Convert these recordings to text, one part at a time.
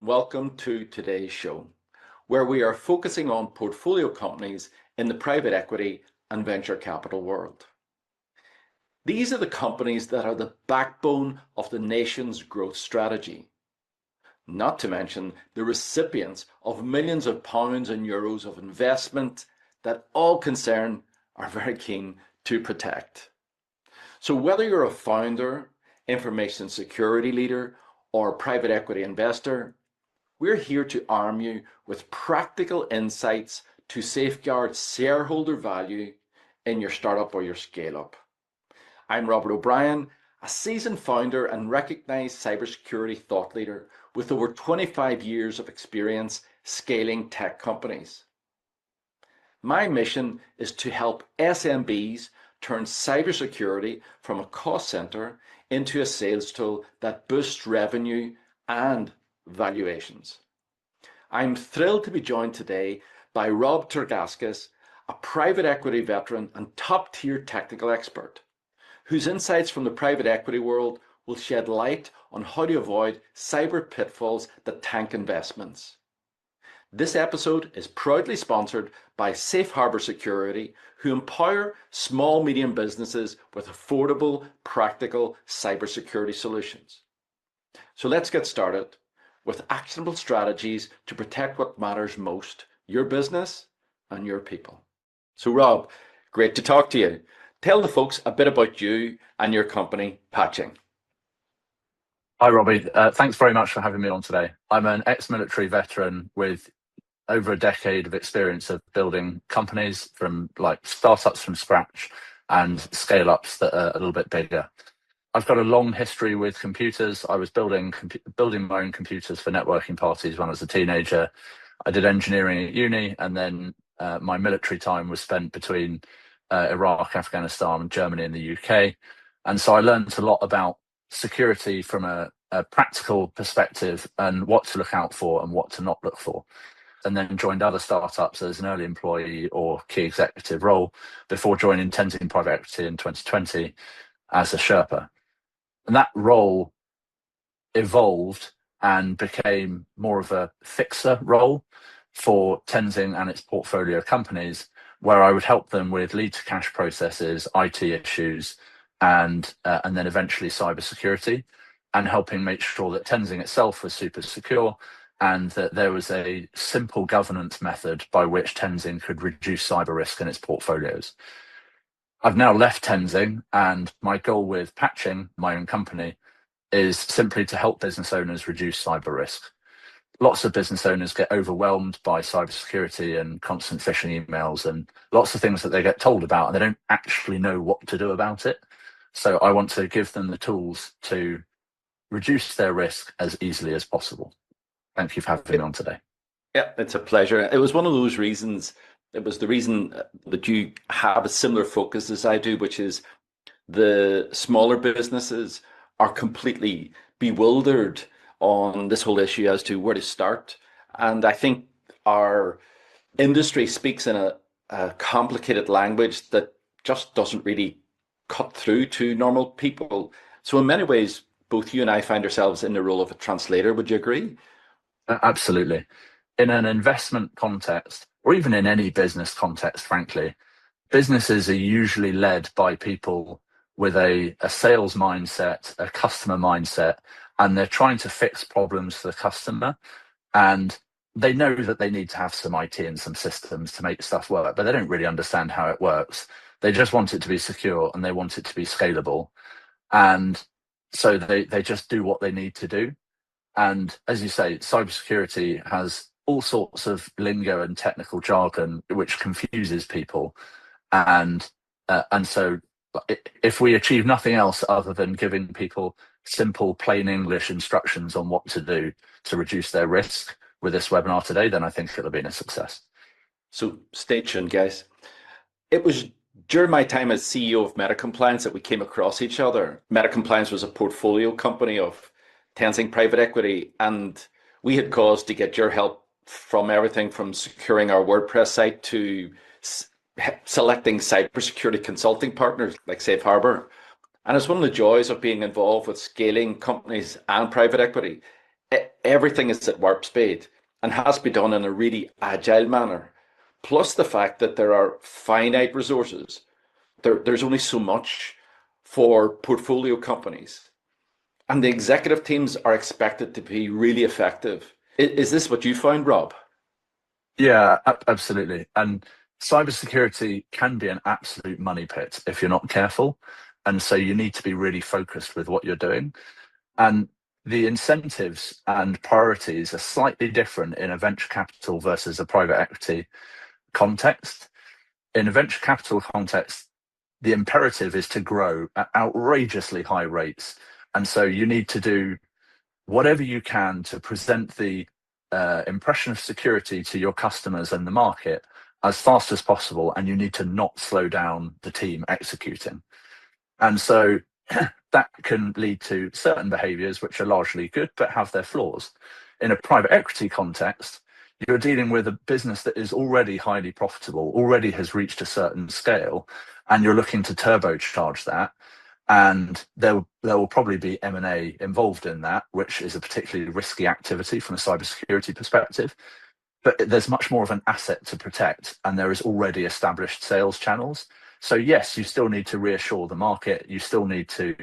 Welcome to today's show, where we are focusing on portfolio companies in the private equity and venture capital world. These are the companies that are the backbone of the nation's growth strategy, not to mention the recipients of millions of pounds and euros of investment that all concerned are very keen to protect. So whether you're a founder, information security leader, or private equity investor, we're here to arm you with practical insights to safeguard shareholder value in your startup or your scale up. I'm Robert O'Brien, a seasoned founder and recognized cybersecurity thought leader with over 25 years of experience scaling tech companies. My mission is to help SMBs turn cybersecurity from a cost center into a sales tool that boosts revenue and valuations. I'm thrilled to be joined today by Rob Tergaskis, a private equity veteran and top-tier technical expert, whose insights from the private equity world will shed light on how to avoid cyber pitfalls that tank investments. This episode is proudly sponsored by Safe Harbor Security, who empower small medium businesses with affordable, practical cybersecurity solutions. So let's get started with actionable strategies to protect what matters most, your business and your people. So Rob, great to talk to you. Tell the folks a bit about you and your company, Patching. Hi, Robbie. Thanks very much for having me on today. I'm an ex-military veteran with over a decade of experience of building companies from like startups from scratch and scale-ups that are a little bit bigger. I've got a long history with computers. I was building my own computers for networking parties when I was a teenager. I did engineering at uni, and then my military time was spent between Iraq, Afghanistan, Germany, and the UK. And so I learned a lot about security from a practical perspective and what to look out for and what to not look for. And then joined other startups as an early employee or key executive role before joining Tenzing Private Equity in 2020 as a Sherpa. And that role evolved and became more of a fixer role for Tenzing and its portfolio companies, where I would help them with lead to cash processes, IT issues, and then eventually cybersecurity, and helping make sure that Tenzing itself was super secure and that there was a simple governance method by which Tenzing could reduce cyber risk in its portfolios. I've now left Tenzing, and my goal with Patching, my own company, is simply to help business owners reduce cyber risk. Lots of business owners get overwhelmed by cybersecurity and constant phishing emails and lots of things that they get told about, and they don't actually know what to do about it. So I want to give them the tools to reduce their risk as easily as possible. Thank you for having me on today. Yeah, it's a pleasure. It was one of those reasons. It was the reason that you have a similar focus as I do, which is the smaller businesses are completely bewildered on this whole issue as to where to start. And I think our industry speaks in a complicated language that just doesn't really cut through to normal people. So in many ways, both you and I find ourselves in the role of a translator. Would you agree? Absolutely. In an investment context, or even in any business context, frankly, businesses are usually led by people with a sales mindset, a customer mindset, and they're trying to fix problems for the customer. And they know that they need to have some IT and some systems to make stuff work, but they don't really understand how it works. They just want it to be secure and they want it to be scalable. And so they just do what they need to do. And as you say, cybersecurity has all sorts of lingo and technical jargon which confuses people. And so if we achieve nothing else other than giving people simple, plain English instructions on what to do to reduce their risk with this webinar today, then I think it'll be a success. So stay tuned, guys. It was during my time as CEO of MetaCompliance that we came across each other. MetaCompliance was a portfolio company of Tenzing Private Equity, and we had caused to get your help from everything from securing our WordPress site to selecting cybersecurity consulting partners like Safe Harbor. And it's one of the joys of being involved with scaling companies and private equity everything is at warp speed and has to be done in a really agile manner. Plus the fact that there are finite resources. There's only so much for portfolio companies. And the executive teams are expected to be really effective. Is this what you found, Rob? Yeah, absolutely. And cybersecurity can be an absolute money pit if you're not careful. And so you need to be really focused with what you're doing. And the incentives and priorities are slightly different in a venture capital versus a private equity context. In a venture capital context, the imperative is to grow at outrageously high rates. And so you need to do whatever you can to present the impression of security to your customers and the market as fast as possible. And you need to not slow down the team executing. And so that can lead to certain behaviors which are largely good but have their flaws. In a private equity context, you're dealing with a business that is already highly profitable, already has reached a certain scale, and you're looking to turbocharge that. And there will probably be M&A involved in that, which is a particularly risky activity from a cybersecurity perspective. But there's much more of an asset to protect, and there is already established sales channels. So yes, you still need to reassure the market. You still need to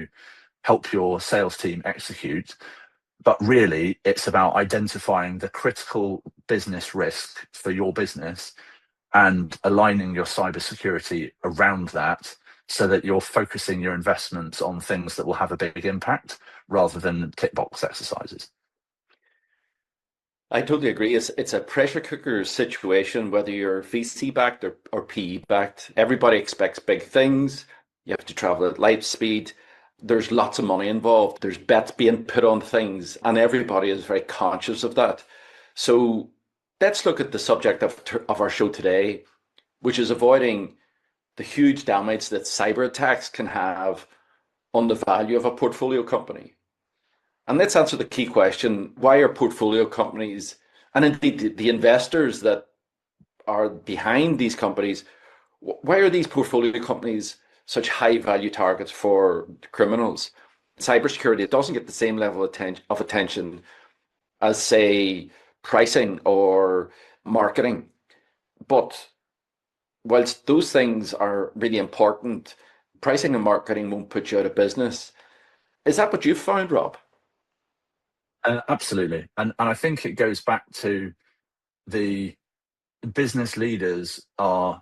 help your sales team execute. But really, it's about identifying the critical business risk for your business and aligning your cybersecurity around that so that you're focusing your investments on things that will have a big impact rather than tick box exercises. I totally agree. It's a pressure cooker situation, whether you're VC backed or PE backed. Everybody expects big things. You have to travel at light speed. There's lots of money involved. There's bets being put on things, and everybody is very conscious of that. So let's look at the subject of our show today, which is avoiding the huge damage that cyber attacks can have on the value of a portfolio company. And let's answer the key question: why are portfolio companies, and indeed the investors that are behind these companies, why are these portfolio companies such high value targets for criminals? Cybersecurity doesn't get the same level of attention as, say, pricing or marketing. But whilst those things are really important, pricing and marketing won't put you out of business. Is that what you've found, Rob? Absolutely. And I think it goes back to the business leaders are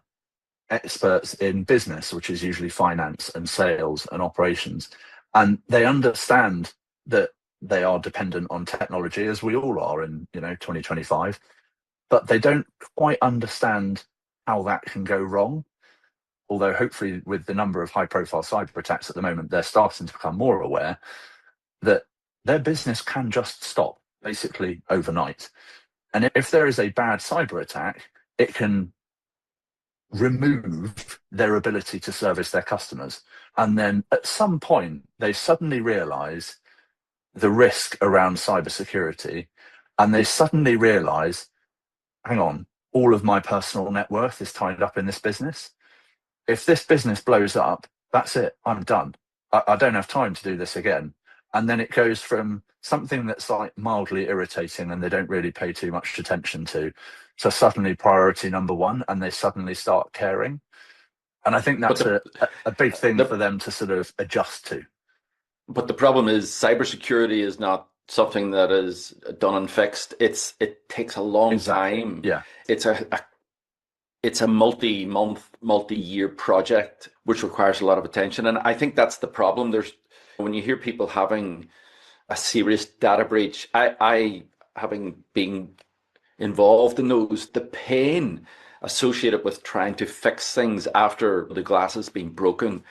experts in business, which is usually finance and sales and operations. And they understand that they are dependent on technology, as we all are in 2025, but they don't quite understand how that can go wrong. Although hopefully with the number of high profile cyber attacks at the moment, they're starting to become more aware that their business can just stop basically overnight. And if there is a bad cyber attack, it can remove their ability to service their customers. And then at some point, they suddenly realize the risk around cybersecurity, and they suddenly realize, hang on, all of my personal net worth is tied up in this business. If this business blows up, that's it. I'm done. I don't have time to do this again. And then it goes from something that's like mildly irritating and they don't really pay too much attention to suddenly priority number one, and they suddenly start caring. And I think But that's a big thing for the them to sort of adjust to. but the problem is cybersecurity is not something that is done and fixed. It takes a long Exactly. time. Yeah. It's a multi-month, multi-year project which requires a lot of attention. And I think that's the problem. There's when you hear people having a serious data breach, I having been involved in those, the pain associated with trying to fix things after the glass has been broken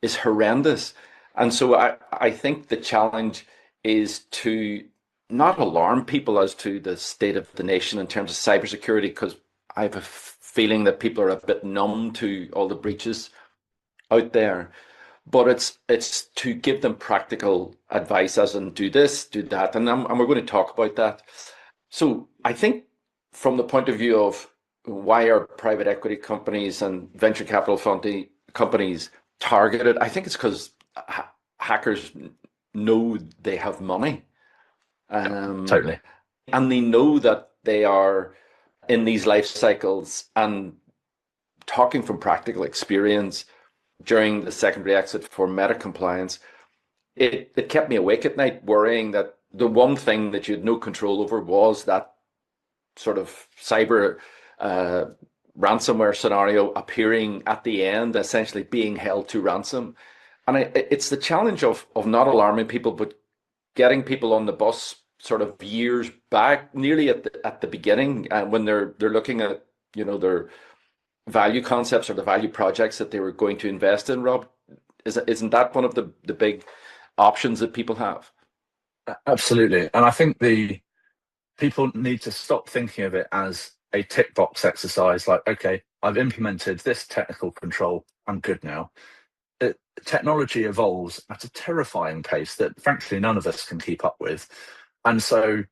is horrendous. And so I think the challenge is to not alarm people as to the state of the nation in terms of cybersecurity, because I have a feeling that people are a bit numb to all the breaches out there. But it's to give them practical advice, as in do this, do that, and we're going to talk about that. So I think from the point of view of why are private equity companies and venture capital funding companies targeted, I think it's because hackers know they have money. Um, Totally. and they know that they are in these life cycles. And talking from practical experience during the secondary exit for meta compliance, it kept me awake at night worrying that the one thing that you had no control over was that sort of cyber uh, ransomware scenario appearing at the end, essentially being held to ransom. And it's the challenge of not alarming people, but getting people on the bus sort of years back, nearly at the beginning, when they're looking at their value concepts or the value projects that they were going to invest in. Rob, isn't that one of the big options that people have? Absolutely. And I think the people need to stop thinking of it as a tick box exercise, like, okay, I've implemented this technical control, I'm good now. Technology evolves at a terrifying pace that frankly none of us can keep up with. And so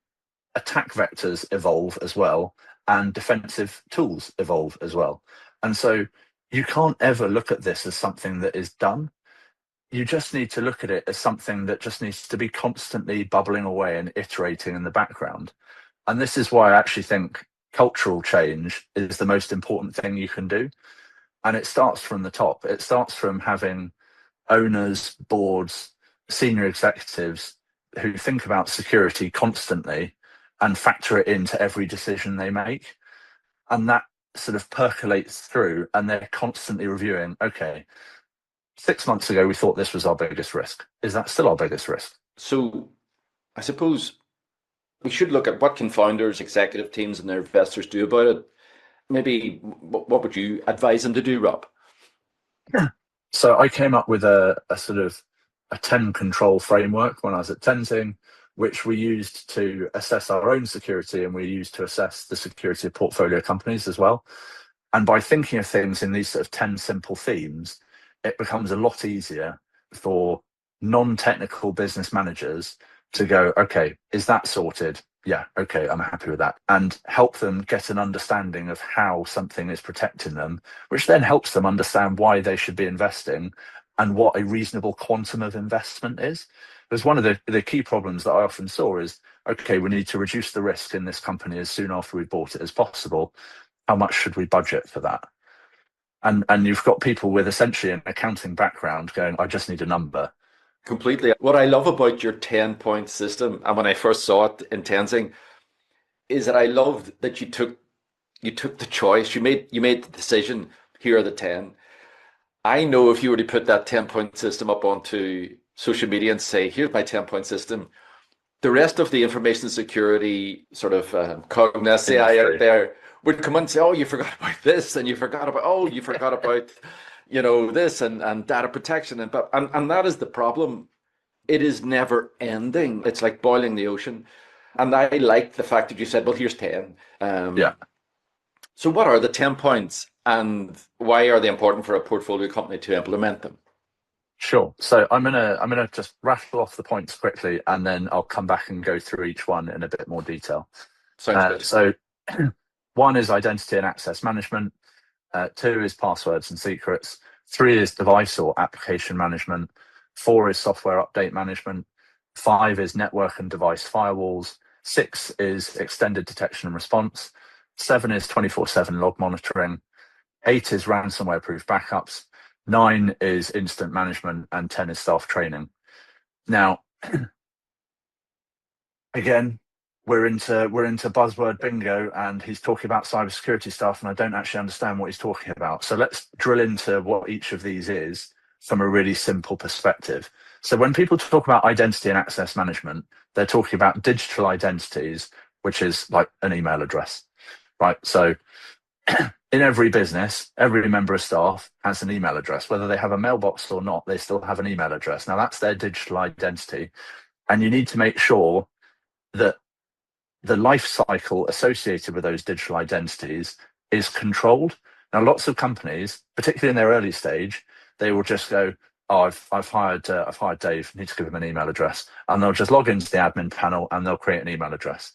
attack vectors evolve as well, and defensive tools evolve as well. And so you can't ever look at this as something that is done. You just need to look at it as something that just needs to be constantly bubbling away and iterating in the background. And this is why I actually think cultural change is the most important thing you can do. And it starts from the top. It starts from having owners, boards, senior executives who think about security constantly and factor it into every decision they make. And that sort of percolates through, and they're constantly reviewing, okay, 6 months ago, we thought this was our biggest risk. Is that still our biggest risk? So I suppose we should look at what can founders, executive teams, and their investors do about it. Maybe what would you advise them to do, Rob? So I came up with a sort of a 10 control framework when I was at Tenzing, which we used to assess our own security, and we used to assess the security of portfolio companies as well. And by thinking of things in these sort of 10 simple themes, it becomes a lot easier for non-technical business managers to go, okay, is that sorted? Yeah, okay, I'm happy with that. And help them get an understanding of how something is protecting them, which then helps them understand why they should be investing and what a reasonable quantum of investment is. Because one of the key problems that I often saw is, okay, we need to reduce the risk in this company as soon after we bought it as possible. How much should we budget for that? And you've got people with essentially an accounting background going, I just need a number. Completely. What I love about your 10-point system, and when I first saw it in Tenzing, is that I loved that you took the choice. You made the decision. Here are the 10. I know if you were to put that 10-point system up onto social media and say, here's my 10-point system, the rest of the information security sort of cognosce out Industry. there would come and say, oh, you forgot about this, and you forgot about, this and data protection, and that is the problem. It is never ending. It's like boiling the ocean. And I like the fact that you said, well, here's 10. Yeah, So what are the 10 points and why are they important for a portfolio company to implement them? sure. So I'm gonna just rattle off the points quickly, and then I'll come back and go through each one in a bit more detail. Sounds good. So one is identity and access management. Two is passwords and secrets. Three is device or application management. Four is software update management. Five is network and device firewalls. Six is extended detection and response. Seven is 24/7 log monitoring. Eight is ransomware proof backups. Nine is incident management, and 10 is staff training. Now, again, we're into buzzword bingo, and he's talking about cybersecurity stuff, and I don't actually understand what he's talking about. So let's drill into what each of these is from a really simple perspective. So when people talk about identity and access management, they're talking about digital identities, which is like an email address, right? So in every business, every member of staff has an email address, whether they have a mailbox or not, they still have an email address. Now that's their digital identity. And you need to make sure that the life cycle associated with those digital identities is controlled. Now, lots of companies, particularly in their early stage, they will just go, "Oh, I've hired Dave. I need to give him an email address," and they'll just log into the admin panel and they'll create an email address.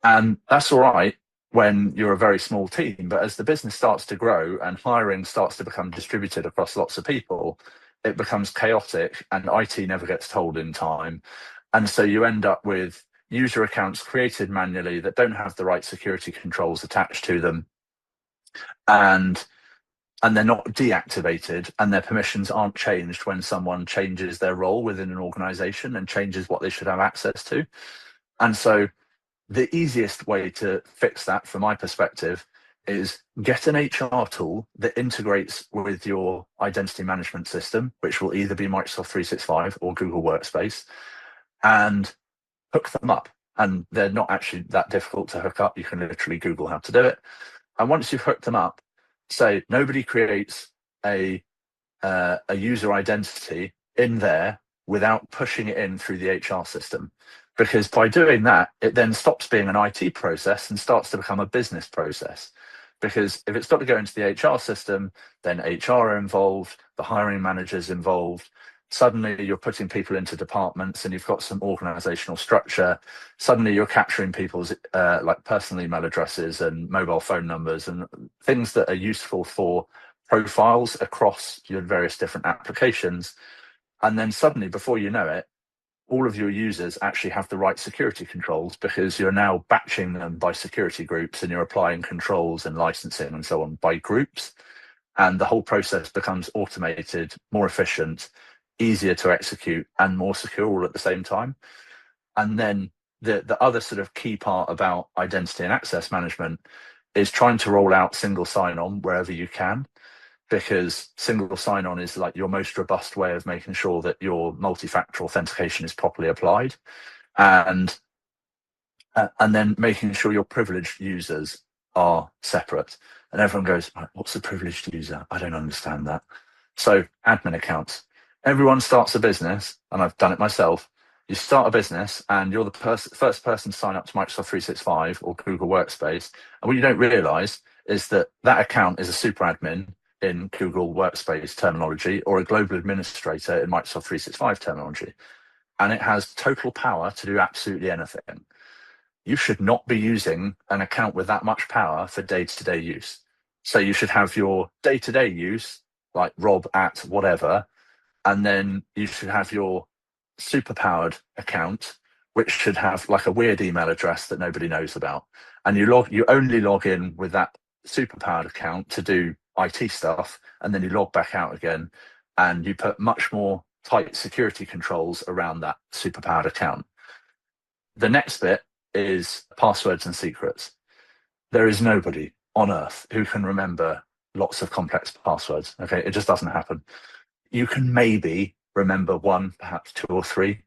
And that's all right when you're a very small team, but as the business starts to grow and hiring starts to become distributed across lots of people, it becomes chaotic, and IT never gets told in time, and so you end up with user accounts created manually that don't have the right security controls attached to them, and they're not deactivated, and their permissions aren't changed when someone changes their role within an organization and changes what they should have access to. And so the easiest way to fix that, from my perspective, is get an HR tool that integrates with your identity management system, which will either be Microsoft 365 or Google Workspace, and hook them up. And they're not actually that difficult to hook up. You can literally Google how to do it. And once you've hooked them up, say nobody creates a user identity in there without pushing it in through the HR system. Because by doing that, it then stops being an IT process and starts to become a business process. Because if it's got to go into the HR system, then HR are involved, the hiring manager's involved. Suddenly you're putting people into departments and you've got some organizational structure. Suddenly you're capturing people's like personal email addresses and mobile phone numbers and things that are useful for profiles across your various different applications. And then suddenly, before you know it, all of your users actually have the right security controls, because you're now batching them by security groups and you're applying controls and licensing and so on by groups. And the whole process becomes automated, more efficient, easier to execute, and more secure all at the same time. And then the other sort of key part about identity and access management is trying to roll out single sign-on wherever you can, because single sign-on is like your most robust way of making sure that your multi-factor authentication is properly applied, and then making sure your privileged users are separate. And everyone goes, what's a privileged user? I don't understand that. So admin accounts. Everyone starts a business, and I've done it myself. You start a business and you're the first person to sign up to Microsoft 365 or Google Workspace. And what you don't realize is that that account is a super admin in Google Workspace terminology, or a global administrator in Microsoft 365 terminology. And it has total power to do absolutely anything. You should not be using an account with that much power for day-to-day use. So you should have your day-to-day use, like Rob at whatever, and then you should have your superpowered account, which should have like a weird email address that nobody knows about. And you only log in with that superpowered account to do IT stuff, and then you log back out again, and you put much more tight security controls around that superpowered account. The next bit is passwords and secrets. There is nobody on earth who can remember lots of complex passwords. Okay, it just doesn't happen. You can maybe remember one, perhaps two or three.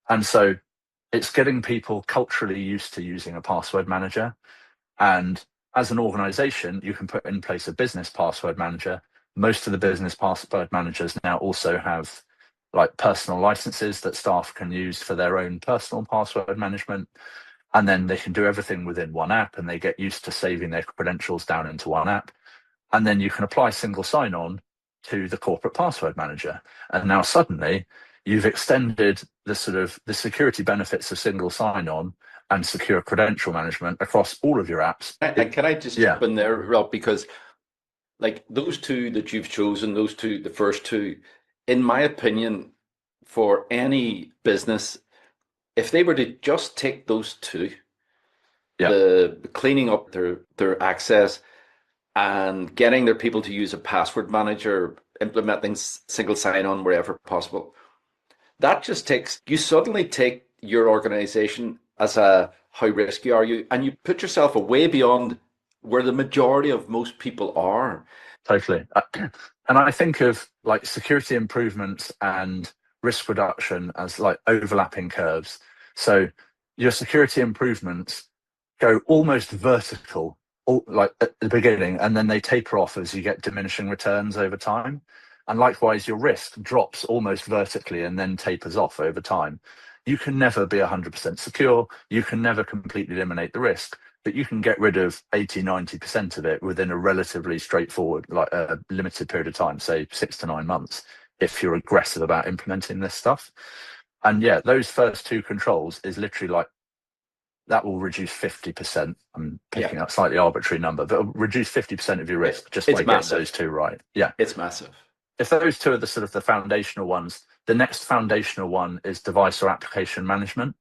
And so it's getting people culturally used to using a password manager. And as an organization, you can put in place a business password manager. Most of the business password managers now also have like personal licenses that staff can use for their own personal password management. And then they can do everything within one app, and they get used to saving their credentials down into one app. And then you can apply single sign-on to the corporate password manager. And now suddenly you've extended the security benefits of single sign-on and secure credential management across all of your apps. And can I just jump in there, Rob, because like those two that you've chosen, the first two, in my opinion, for any business, if they were to just take those two, the cleaning up their access and getting their people to use a password manager, implementing single sign-on wherever possible, that just takes, you suddenly take your organization as a how risky are you, and you put yourself way beyond where the majority of most people are. Totally. And I think of like security improvements and risk reduction as like overlapping curves. So your security improvements go almost vertical, like at the beginning, and then they taper off as you get diminishing returns over time. And likewise, your risk drops almost vertically and then tapers off over time. You can never be 100% secure. You can never completely eliminate the risk, but you can get rid of 80, 90% of it within a relatively straightforward, like a limited period of time, say 6 to 9 months, if you're aggressive about implementing this stuff. And yeah, those first two controls is literally like, that will reduce 50%. I'm picking up slightly arbitrary number, but it'll reduce 50% of your risk just by getting those two right. Yeah. It's massive. If those two are the sort of the foundational ones, the next foundational one is device or application management.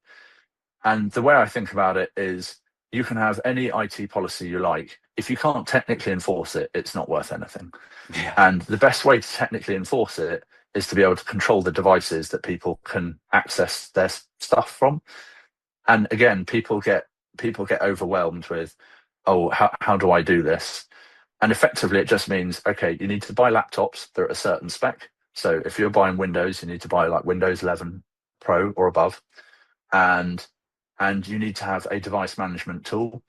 And the way I think about it is you can have any IT policy you like. If you can't technically enforce it, it's not worth anything. Yeah. And the best way to technically enforce it is to be able to control the devices that people can access their stuff from. And again, people get overwhelmed with, oh, how do I do this? And effectively, it just means, okay, you need to buy laptops that are a certain spec. So if you're buying Windows, you need to buy like Windows 11 Pro or above, and you need to have a device management tool.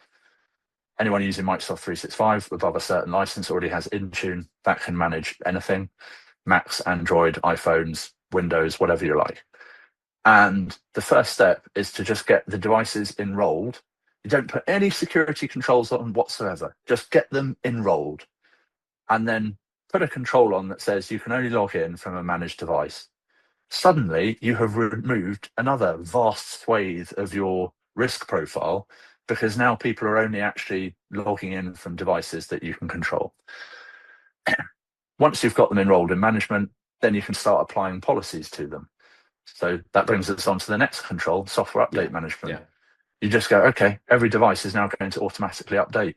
Anyone using Microsoft 365 above a certain license already has Intune that can manage anything: Macs, Android, iPhones, Windows, whatever you like. And the first step is to just get the devices enrolled. You don't put any security controls on whatsoever, just get them enrolled. And then put a control on that says you can only log in from a managed device. Suddenly, you have removed another vast swathe of your risk profile, because now people are only actually logging in from devices that you can control. Once you've got them enrolled in management, then you can start applying policies to them. So that brings us on to the next control: software update management. Yeah. You just go, okay, every device is now going to automatically update,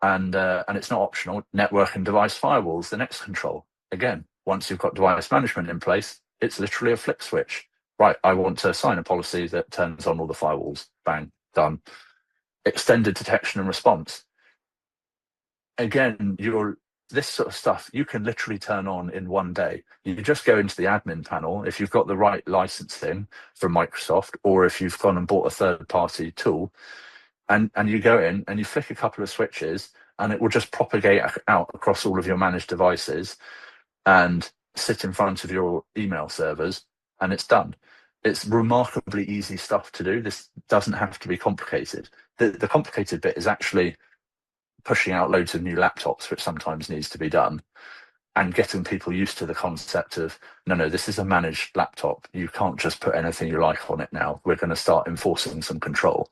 and it's not optional. Network and device firewalls, the next control. Again, once you've got device management in place, it's literally a flick switch. Right, I want to assign a policy that turns on all the firewalls. Bang, done. Extended detection and response. Again, this sort of stuff you can literally turn on in one day. You just go into the admin panel if you've got the right licensing from Microsoft, or if you've gone and bought a third-party tool, and you go in and you flick a couple of switches, and it will just propagate out across all of your managed devices and sit in front of your email servers, and it's done. It's remarkably easy stuff to do. This doesn't have to be complicated. The complicated bit is actually pushing out loads of new laptops, which sometimes needs to be done, and getting people used to the concept of, no, this is a managed laptop. You can't just put anything you like on it now. We're going to start enforcing some control.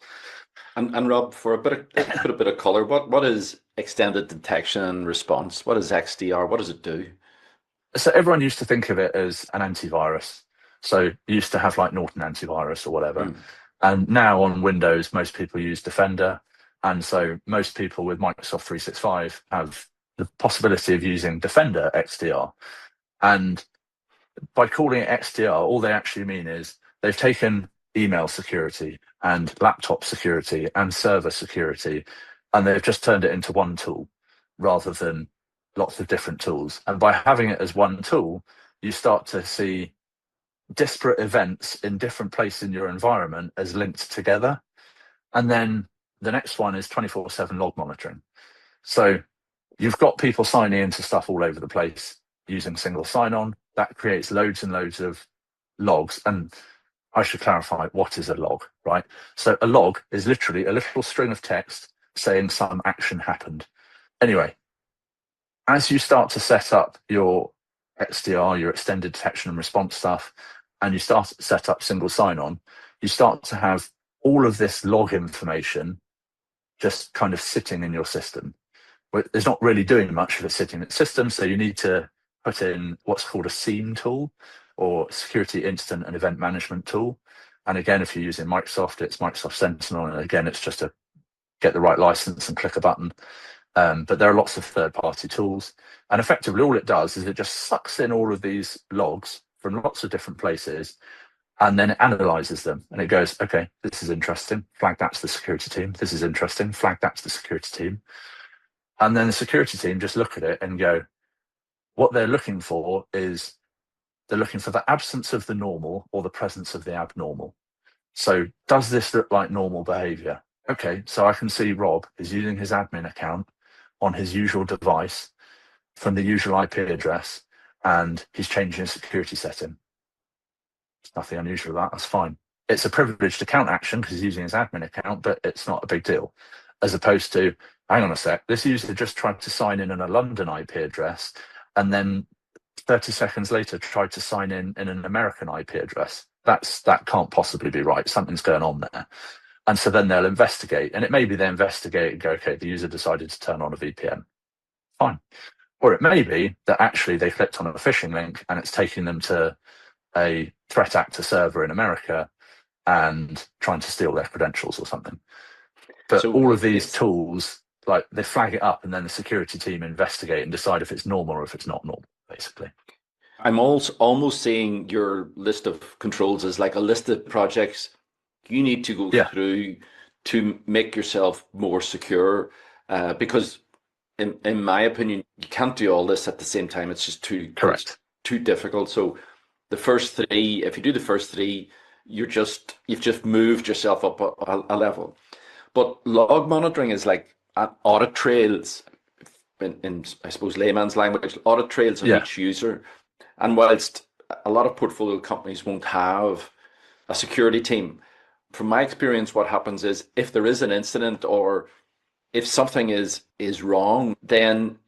And Rob, for a bit of color, what is extended detection and response? What is XDR? What does it do? So everyone used to think of it as an antivirus. So you used to have like Norton antivirus or whatever. And now on Windows, most people use Defender. And so most people with Microsoft 365 have the possibility of using Defender XDR. And by calling it XDR, all they actually mean is they've taken email security and laptop security and server security, and they've just turned it into one tool rather than lots of different tools. And by having it as one tool, you start to see disparate events in different places in your environment as linked together. And then the next one is 24/7 log monitoring. So you've got people signing into stuff all over the place using single sign-on. That creates loads and loads of logs. And I should clarify, what is a log, right? So a log is literally a little string of text saying some action happened. Anyway, as you start to set up your XDR, your extended detection and response stuff, and you start to set up single sign-on, you start to have all of this log information just kind of sitting in your system. But it's not really doing much if it's sitting in the system, so you need to put in what's called a SIEM tool, or Security Incident and Event Management tool. And again, if you're using Microsoft, it's Microsoft Sentinel, and again, it's just to get the right license and click a button. But there are lots of third-party tools, and effectively all it does is it just sucks in all of these logs from lots of different places, and then it analyzes them, and it goes, okay, this is interesting, flag that to the security team. This is interesting, flag that to the security team. And then the security team just look at it and go, what they're looking for is they're looking for the absence of the normal or the presence of the abnormal. So does this look like normal behavior? Okay, so I can see Rob is using his admin account on his usual device from the usual IP address, and he's changing his security setting. There's nothing unusual with that. That's fine. It's a privileged account action because he's using his admin account, but it's not a big deal. As opposed to, hang on a sec, this user just tried to sign in on a London IP address, and then 30 seconds later tried to sign in an American IP address. That can't possibly be right. Something's going on there. And so then they'll investigate, and it may be they investigate and go, okay, the user decided to turn on a VPN. Fine. Or it may be that actually they clicked on a phishing link and it's taking them to a threat actor server in America, and trying to steal their credentials or something. But So all of these it's tools, like they flag it up and then the security team investigate and decide if it's normal or if it's not normal, basically. I'm also almost seeing your list of controls as like a list of projects you need to go Yeah, through to make yourself more secure. Because in my opinion, you can't do all this at the same time. It's correct. too difficult. So the first three, if you do the first three, you've just moved yourself up a level. But log monitoring is like an audit trails in I suppose layman's language, audit trails of Yeah, each user. And whilst a lot of portfolio companies won't have a security team, from my experience, what happens is if there is an incident or if something is wrong, then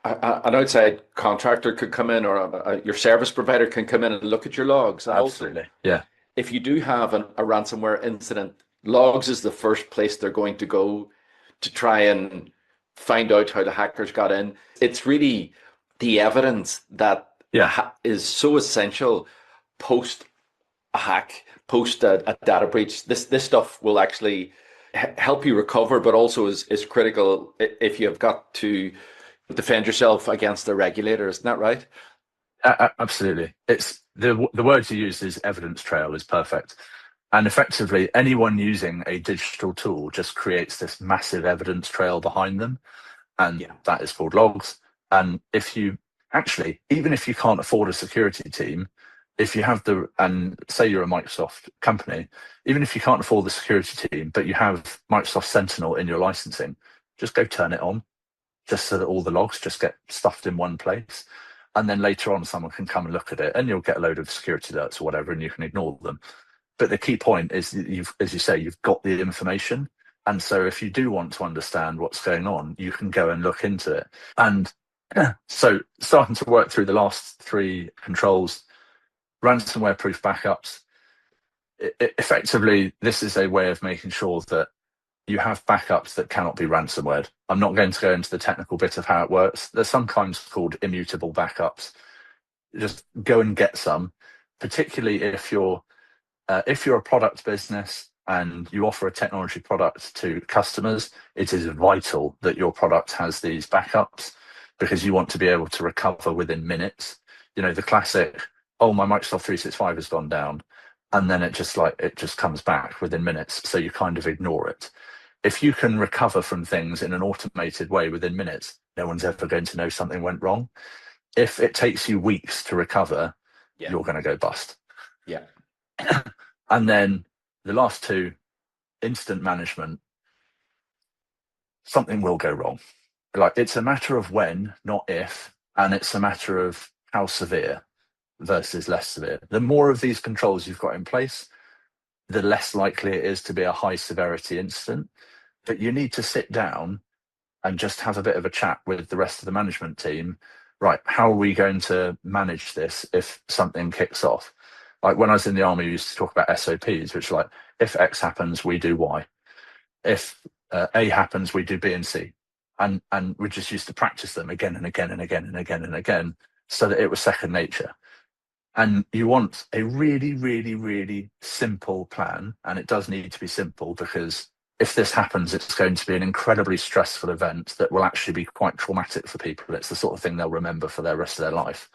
an outside contractor could come in or your service provider can come in and look at your logs. And also, absolutely. Yeah, if you do have a ransomware incident, logs is the first place they're going to go to try and find out how the hackers got in. It's really the evidence that yeah, is so essential post a hack, post a data breach. This stuff will actually help you recover, but also is critical if you've got to defend yourself against the regulator. Isn't that right? absolutely. It's the word you use is evidence trail is perfect. And effectively, anyone using a digital tool just creates this massive evidence trail behind them. And Yeah. that is called logs. And if you actually, even if you can't afford a security team, if you have and say you're a Microsoft company, even if you can't afford the security team, but you have Microsoft Sentinel in your licensing, just go turn it on, just so that all the logs just get stuffed in one place. And then later on, someone can come and look at it and you'll get a load of security alerts or whatever, and you can ignore them. But the key point is that as you say, you've got the information. And so if you do want to understand what's going on, you can go and look into it. And so starting to work through the last three controls, ransomware proof backups, effectively, this is a way of making sure that you have backups that cannot be ransomware. I'm not going to go into the technical bit of how it works. There's sometimes called immutable backups. Just go and get some, particularly if you're a product business and you offer a technology product to customers, it is vital that your product has these backups because you want to be able to recover within minutes. You know, the classic, oh, my Microsoft 365 has gone down. And then it just comes back within minutes. So you kind of ignore it. If you can recover from things in an automated way within minutes, no one's ever going to know something went wrong. If it takes you weeks to recover, Yeah. you're going to go bust. Yeah. And then the last two, instant management, something will go wrong. Like it's a matter of when, not if, and it's a matter of how severe versus less severe. The more of these controls you've got in place, the less likely it is to be a high severity incident. But you need to sit down and just have a bit of a chat with the rest of the management team. Right, how are we going to manage this if something kicks off? Like when I was in the army, we used to talk about SOPs, which are like, if X happens, we do Y. If A happens, we do B and C. And we just used to practice them again and again and again and again and again so that it was second nature. And you want a really, really, really simple plan. And it does need to be simple because if this happens, it's going to be an incredibly stressful event that will actually be quite traumatic for people. It's the sort of thing they'll remember for the rest of their life.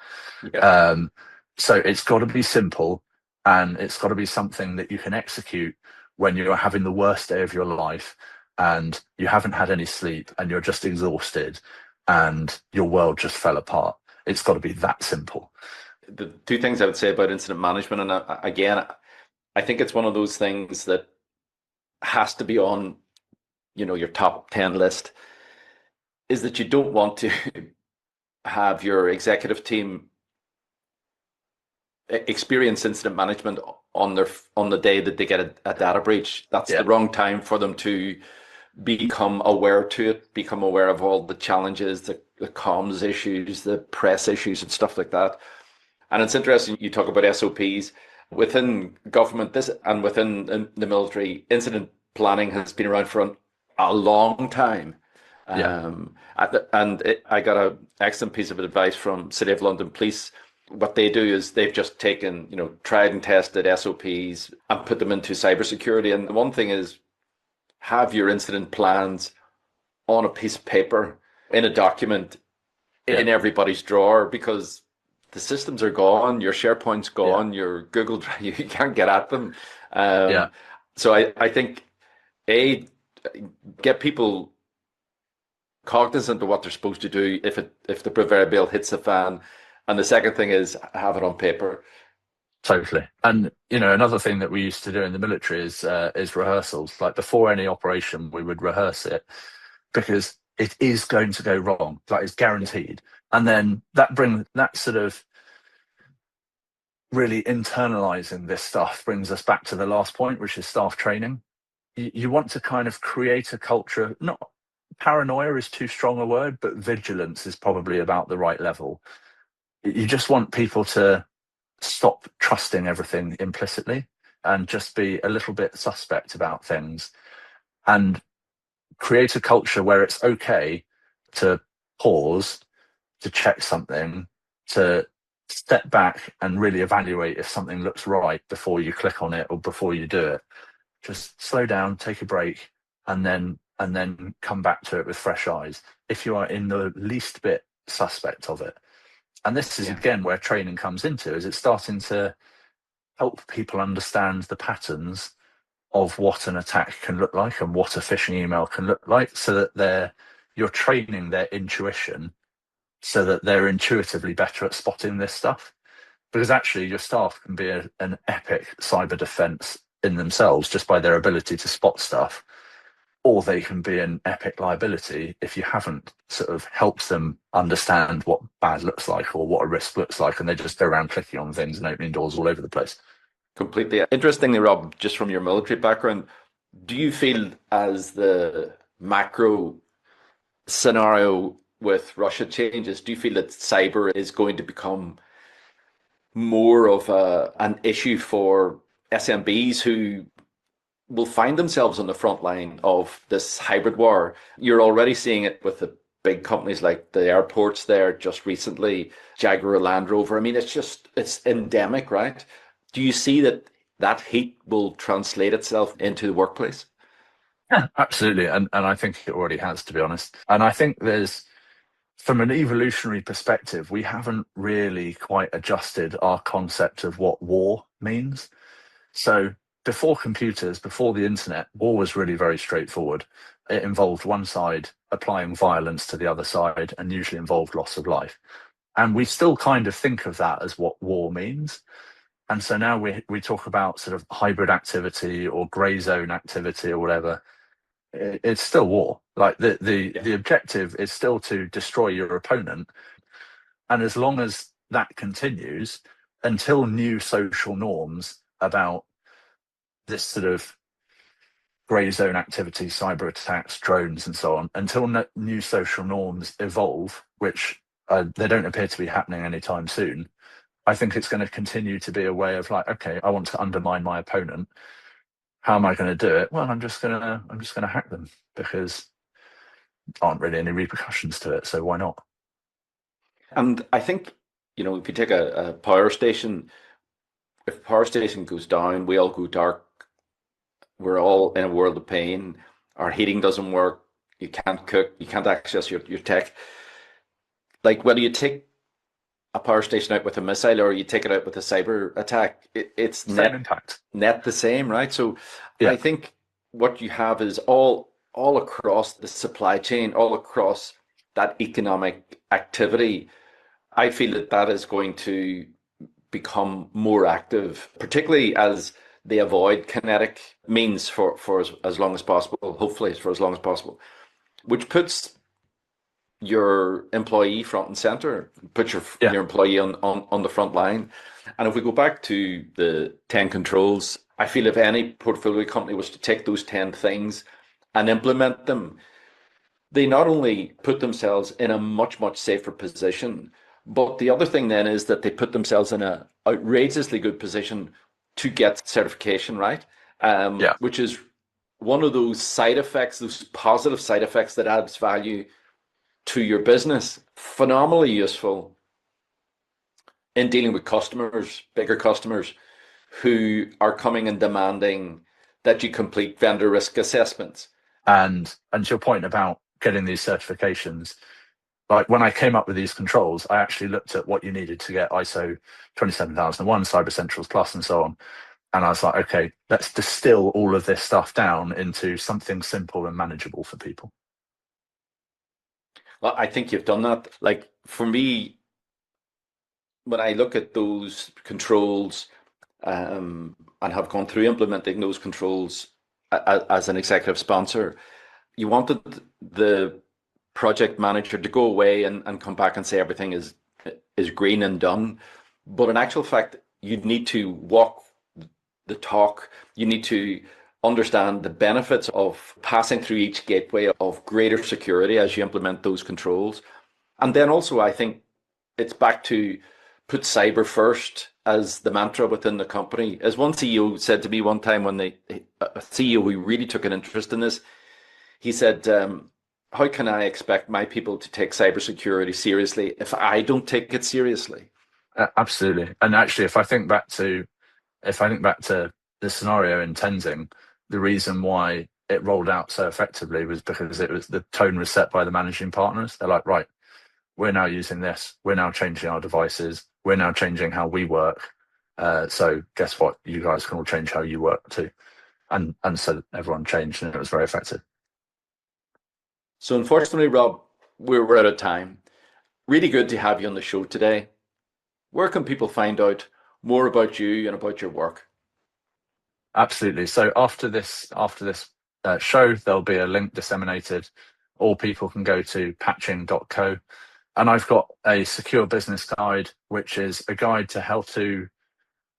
Yeah. So it's got to be simple and it's got to be something that you can execute when you're having the worst day of your life and you haven't had any sleep and you're just exhausted and your world just fell apart. It's got to be that simple. The two things I would say about incident management, and again, I think it's one of those things that has to be on, your top 10 list, is that you don't want to have your executive team experience incident management on the day that they get a data breach. That's Yeah. the wrong time for them to become aware to it, become aware of all the challenges, the comms issues, the press issues, and stuff like that. And it's interesting you talk about SOPs within government. This and within the military, incident planning has been around for a long time. Yeah. I got an excellent piece of advice from City of London Police, what they do is they've just taken, tried and tested SOPs and put them into cybersecurity. And the one thing is have your incident plans on a piece of paper in a document Yeah. in everybody's drawer, because the systems are gone, your SharePoint's Yeah. gone, your Google Drive, you can't get at them. Yeah. So I think, A, get people cognizant of what they're supposed to do if the proverbial hits the fan. And the second thing is have it on paper. Totally. And another thing that we used to do in the military is rehearsals. Like before any operation, we would rehearse it because it is going to go wrong. Like it's Yeah. guaranteed. And then that sort of really internalizing this stuff brings us back to the last point, which is staff training. You want to kind of create a culture, not paranoia is too strong a word, but vigilance is probably about the right level. You just want people to stop trusting everything implicitly and just be a little bit suspect about things, and create a culture where it's okay to pause, to check something, to step back and really evaluate if something looks right before you click on it or before you do it. Just slow down, take a break, and then come back to it with fresh eyes if you are in the least bit suspect of it. And this is Yeah. again where training comes into, is it's starting to help people understand the patterns of what an attack can look like and what a phishing email can look like, so that you're training their intuition so that they're intuitively better at spotting this stuff. Because actually your staff can be an epic cyber defense in themselves just by their ability to spot stuff, or they can be an epic liability if you haven't sort of helped them understand what bad looks like or what a risk looks like, and they just go around clicking on things and opening doors all over the place. Completely. Interestingly, Rob, just from your military background, do you feel as the macro scenario with Russia changes, do you feel that cyber is going to become more of an issue for SMBs who will find themselves on the front line of this hybrid war? You're already seeing it with the big companies like the airports there just recently, Jaguar Land Rover. I mean, it's endemic, right? Do you see that heat will translate itself into the workplace? Yeah, absolutely. And I think it already has, to be honest. And I think from an evolutionary perspective, we haven't really quite adjusted our concept of what war means. So before computers, before the internet, war was really very straightforward. It involved one side applying violence to the other side and usually involved loss of life. And we still kind of think of that as what war means. And so now we talk about sort of hybrid activity or grey zone activity or whatever. It's still war. Like the objective is still to destroy your opponent. And as long as that continues, until new social norms about this sort of grey zone activity, cyber attacks, drones, and so on, until new social norms evolve, which they don't appear to be happening anytime soon, I think it's going to continue to be a way of like, okay, I want to undermine my opponent. How am I going to do it? Well, I'm just gonna hack them because there aren't really any repercussions to it. So why not? And I think, if you take a power station, if a power station goes down, we all go dark. We're all in a world of pain. Our heating doesn't work. You can't cook. You can't access your tech. Like whether you take a power station out with a missile or you take it out with a cyber attack, it's Same impact. net the same, right? So I Yeah, think what you have is all across the supply chain, all across that economic activity. I feel that is going to become more active, particularly as they avoid kinetic means for as long as possible, hopefully for as long as possible, which puts your employee front and center, put yeah, your employee on the front line. And if we go back to the 10 controls, I feel if any portfolio company was to take those 10 things and implement them, they not only put themselves in a much, much safer position, but the other thing then is that they put themselves in a outrageously good position to get certification, right? yeah. Which is one of those side effects, those positive side effects that adds value to your business. Phenomenally useful in dealing with customers, bigger customers, who are coming and demanding that you complete vendor risk assessments. And to your point about getting these certifications, like when I came up with these controls, I actually looked at what you needed to get ISO 27001, Cyber Essentials Plus, and so on. And I was like, okay, let's distill all of this stuff down into something simple and manageable for people. Well, I think you've done that. Like for me, when I look at those controls and have gone through implementing those controls as an executive sponsor, you wanted the project manager to go away and come back and say everything is green and done. But in actual fact, you need to walk the talk. You need to understand the benefits of passing through each gateway of greater security as you implement those controls. And then also, I think it's back to put cyber first as the mantra within the company. As one CEO said to me one time, when a CEO who really took an interest in this, he said, how can I expect my people to take cybersecurity seriously if I don't take it seriously? Absolutely. And actually, if I think back to the scenario in Tenzing, the reason why it rolled out so effectively was because the tone was set by the managing partners. They're like, right, we're now using this. We're now changing our devices. We're now changing how we work. So guess what? You guys can all change how you work too. And so everyone changed, and it was very effective. So unfortunately, Rob, we're out of time. Really good to have you on the show today. Where can people find out more about you and about your work? Absolutely. So after this show, there'll be a link disseminated. All people can go to patching.co. And I've got a secure business guide, which is a guide to how to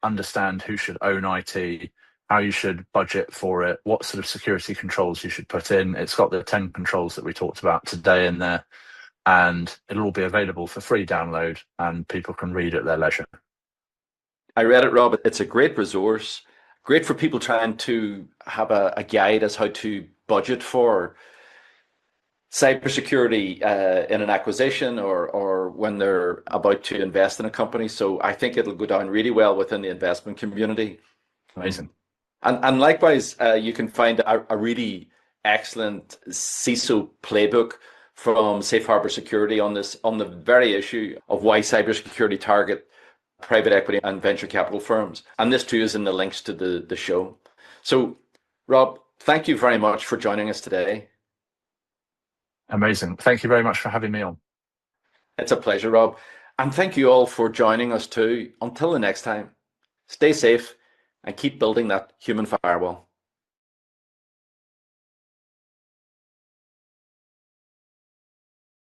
understand who should own IT, how you should budget for it, what sort of security controls you should put in. It's got the 10 controls that we talked about today in there, and it'll all be available for free download, and people can read at their leisure. I read it, Rob. It's a great resource, great for people trying to have a guide as how to budget for cybersecurity in an acquisition or when they're about to invest in a company. So I think it'll go down really well within the investment community. Amazing. And likewise, you can find a really excellent CISO playbook from Safe Harbor Security on the very issue of why cybersecurity target private equity and venture capital firms. And this too is in the links to the show. So, Rob, thank you very much for joining us today. Amazing. Thank you very much for having me on. It's a pleasure, Rob. And thank you all for joining us too. Until the next time, stay safe and keep building that human firewall.